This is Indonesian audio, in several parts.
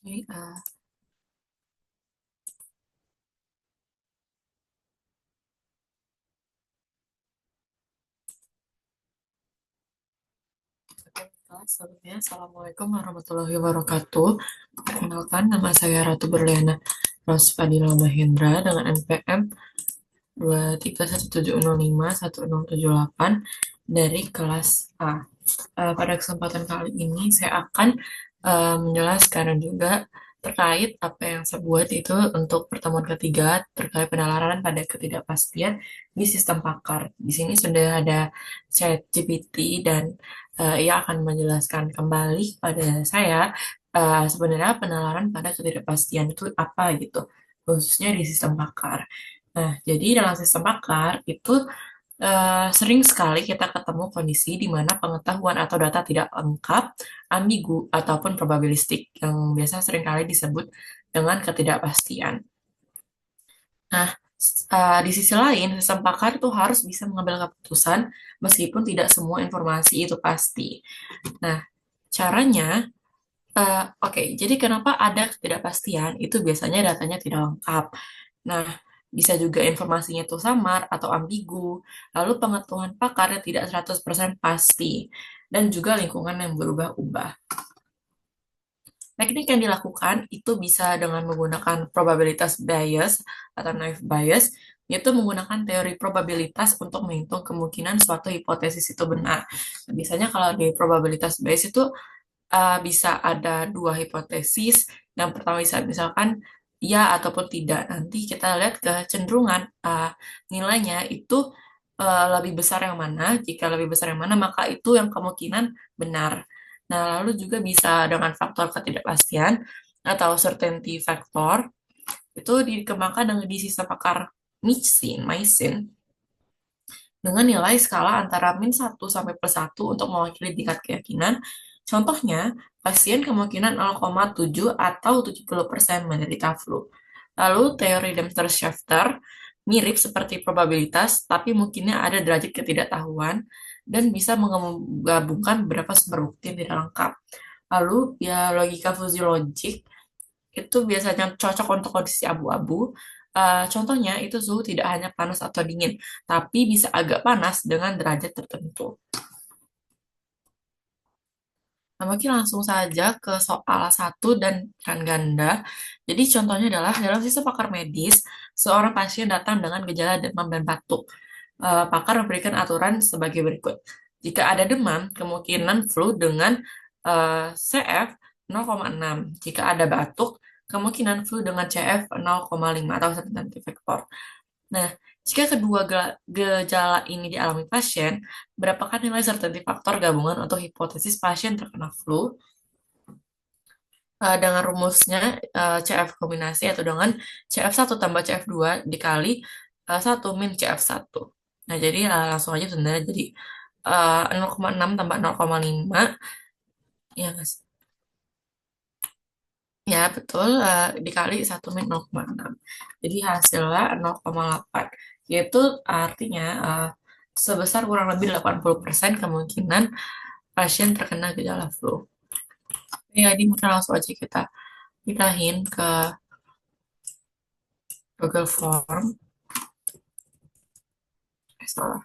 Oke, sebelumnya Assalamualaikum warahmatullahi wabarakatuh. Perkenalkan, nama saya Ratu Berliana Rospadila Mahendra dengan NPM 23170517078 dari kelas A. Pada kesempatan kali ini saya akan menjelaskan dan juga terkait apa yang saya buat itu untuk pertemuan ketiga terkait penalaran pada ketidakpastian di sistem pakar. Di sini sudah ada ChatGPT dan ia akan menjelaskan kembali pada saya sebenarnya penalaran pada ketidakpastian itu apa gitu, khususnya di sistem pakar. Nah, jadi dalam sistem pakar itu sering sekali kita ketemu kondisi di mana pengetahuan atau data tidak lengkap, ambigu, ataupun probabilistik yang biasa seringkali disebut dengan ketidakpastian. Nah, di sisi lain, sistem pakar itu harus bisa mengambil keputusan meskipun tidak semua informasi itu pasti. Nah, caranya, oke, jadi kenapa ada ketidakpastian? Itu biasanya datanya tidak lengkap. Nah, bisa juga informasinya itu samar atau ambigu, lalu pengetahuan pakar yang tidak 100% pasti, dan juga lingkungan yang berubah-ubah. Teknik yang dilakukan itu bisa dengan menggunakan probabilitas bias atau naive bias, yaitu menggunakan teori probabilitas untuk menghitung kemungkinan suatu hipotesis itu benar. Nah, biasanya kalau di probabilitas bias itu bisa ada dua hipotesis. Yang pertama bisa misalkan ya ataupun tidak. Nanti kita lihat kecenderungan nilainya itu lebih besar yang mana. Jika lebih besar yang mana, maka itu yang kemungkinan benar. Nah, lalu juga bisa dengan faktor ketidakpastian atau certainty factor. Itu dikembangkan dengan di sistem pakar Maysin dengan nilai skala antara -1 sampai +1 untuk mewakili tingkat keyakinan. Contohnya, pasien kemungkinan 0,7 atau 70% menderita flu. Lalu teori Dempster-Shafter mirip seperti probabilitas, tapi mungkinnya ada derajat ketidaktahuan dan bisa menggabungkan beberapa sumber bukti yang tidak lengkap. Lalu, ya logika fuzzy logic itu biasanya cocok untuk kondisi abu-abu. Contohnya itu suhu tidak hanya panas atau dingin, tapi bisa agak panas dengan derajat tertentu. Nah, mungkin langsung saja ke soal satu dan peran ganda. Jadi contohnya adalah dalam sistem pakar medis, seorang pasien datang dengan gejala demam dan batuk. Pakar memberikan aturan sebagai berikut. Jika ada demam, kemungkinan flu dengan CF 0,6. Jika ada batuk, kemungkinan flu dengan CF 0,5 atau certainty factor. Nah, jika kedua gejala ini dialami pasien, berapakah nilai certainty factor gabungan untuk hipotesis pasien terkena flu? Dengan rumusnya CF kombinasi atau dengan CF1 tambah CF2 dikali 1 min CF1. Nah, jadi langsung aja sebenarnya jadi 0,6 tambah 0,5 ya Mas. Ya, betul, dikali 1 min 0,6. Jadi hasilnya 0,8. Yaitu artinya sebesar kurang lebih 80% kemungkinan pasien terkena gejala flu. Jadi mungkin langsung aja kita pindahin ke Google Form. Salah.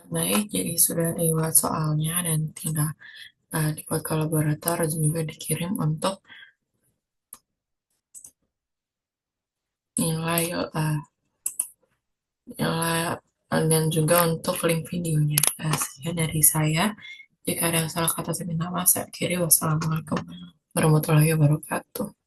Baik, jadi sudah dibuat soalnya dan tinggal dibuat kolaborator dan juga dikirim untuk nilai nilai dan juga untuk link videonya. Sekian dari saya. Jika ada yang salah kata saya minta maaf. Saya akhiri. Wassalamualaikum warahmatullahi wabarakatuh.